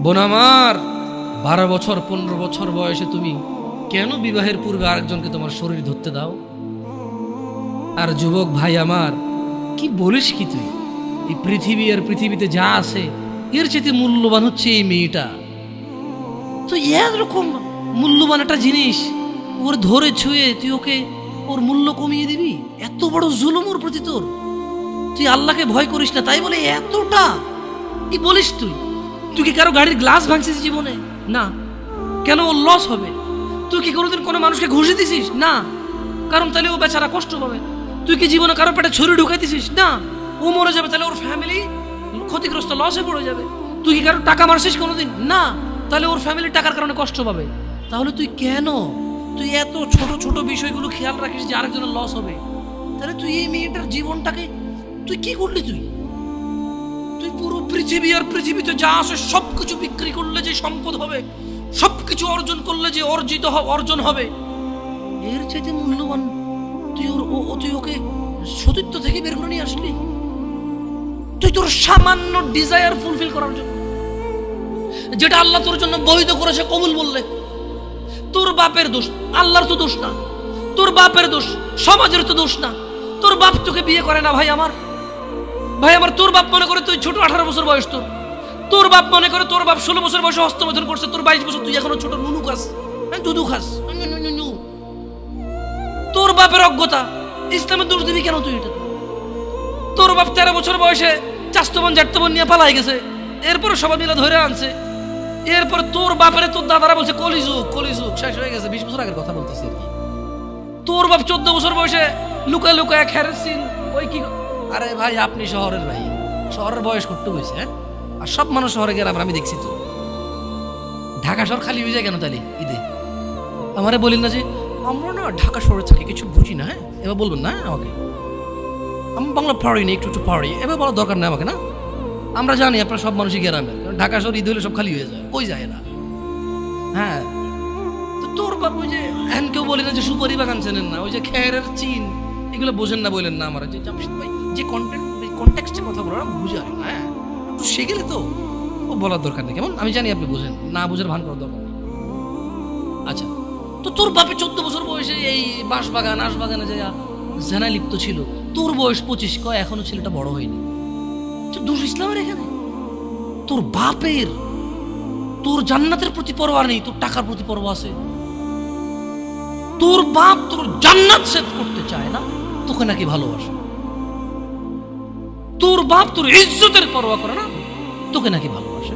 বোন আমার, 12 বছর 15 বছর বয়সে তুমি কেন বিবাহের পূর্বে আরেকজনকে তোমার শরীর ধরতে দাও? আর যুবক ভাই আমার, কি বলিস কি তুই? এই পৃথিবী আর পৃথিবীতে যা আছে এর চেয়ে মূল্যবান হচ্ছে এই মেয়েটা। তো এরকম মূল্যবান একটা জিনিস ওর ধরে ছুঁয়ে তুই ওকে ওর মূল্য কমিয়ে দিবি? এত বড় জুলুম ওর প্রতি তোর! তুই আল্লাহকে ভয় করিস না তাই বলে এতটা? কি বলিস তুই? তুই কি কারো গাড়ির গ্লাস ভাঙছিস জীবনে? না। কেন ওর লস হবে? তুই কি কোনোদিন কোনো মানুষকে ঘুষি দিছিস? না। কারণ তাহলে ও বেচারা কষ্ট পাবে। তুই কি জীবনে কারো পেটে ছুরি ঢুকাই দিছিস? না। ও মরে যাবে, তাহলে ওর ফ্যামিলি ক্ষতিগ্রস্ত, লসে পড়ে যাবে। তুই কি কারো টাকা মারছিস কোনোদিন? না। তাহলে ওর ফ্যামিলি টাকার কারণে কষ্ট পাবে। তাহলে তুই কেন তুই এত ছোট ছোট বিষয়গুলো খেয়াল রাখিস যে আরেকজনের লস হবে? তাহলে তুই এই মেয়েটার জীবনটাকে তুই কি করলি? তুই পুরো পৃথিবী আর পৃথিবীতে যা আছে সবকিছু বিক্রি করলে যে সম্পদ হবে, সবকিছু অর্জন করলে যে অর্জন হবে, এর চাইতে মূল্যবান তুই ওকে সতীত্ব থেকে বের করে নিয়ে আসলি? তুই তোর সামান্য ডিজায়ার ফুলফিল করার জন্য, যেটা আল্লাহ তোর জন্য বৈধ করেছে, কবুল বললে তোর বাপের দোষ, আল্লাহর তো দোষ না। তোর বাপের দোষ, সমাজের তো দোষ না। তোর বাপ তোকে বিয়ে করে না ভাই আমার। তোর বাপ মনে করে তুই ছোট, 18 বছর বয়স তোর বাপ মনে করে তোর বাপ 16 বছর বয়সে হস্তমৈথুন করছে, তোর 22 বছর, তুই এখনো ছোট, নুনু খাস, দুধু খাস। তোর বাপের অজ্ঞতা, ইসলামের দোষ দিবি কেন তুই এটা? তোর বাপ 13 বছর বয়সে চাস্তবন জাটতবন নিয়ে পালাই গেছে, এরপরে সবাই মিলে ধরে আনছে। এরপরে তোর বাপের তোর দাদারা বলছে কলিযুগ শেষ হয়ে গেছে। 20 বছর আগের কথা বলতেছি আর কি। তোর বাপ 14 বছর বয়সে লুকায় লুকায় খেরেছিন ওই কি। আরে ভাই, আপনি শহরের ভাই, শহরের বয়স করতে হয়েছে, হ্যাঁ? আর সব মানুষ শহরে গেলাম, আমি দেখছি তো ঢাকা শহর খালি হয়ে যায় কেন তাহলে ঈদে? আমারে বলেন না যে আমরা না ঢাকা শহরে থাকি, কিছু বুঝি না। হ্যাঁ, এবার বলবেন না আমাকে, আমি বাংলা পারি না, একটু পারি, এবার বলার দরকার নেই আমাকে। না, আমরা জানি আপনার সব মানুষই গ্রামের, কারণ ঢাকা শহর ঈদ হলে সব খালি হয়ে যায়, কই যায় না। হ্যাঁ, তো তোর বাপ ওই যে এখন কেউ বলি না যে সুপারি বাগান চেনেন না, ওই যে খেরের চিন, এগুলো বোঝেন না, বললেন না আমার যে জামশেদ ভাই যে কন্টেক্সটে কথা বলার বুঝে আসে না। হ্যাঁ, একটু গেলে তো ও বলার দরকার নেই, কেমন? আমি জানি আপনি বোঝেন না, বুঝের ভান করার দরকার নেই। আচ্ছা, তো তোর বাপে 14 বছর বয়সে এই বাঁশবাগান আশবাগানে যা জেনায় লিপ্ত ছিল, তোর বয়স 25, কয় এখনো ছেলেটা বড় হয়নি। তো দোষ ইসলামের এখানে? তোর বাপের, তোর জান্নাতের প্রতি পরোয়া নেই, তোর টাকার প্রতি পরোয়া আছে। তোর বাপ তোর জান্নাত সেট করতে চায় না, তোকে নাকি ভালোবাসে। তোর বাপ তোর ইজ্জতের পরোয়া করে না, তোকে নাকি ভালোবাসে।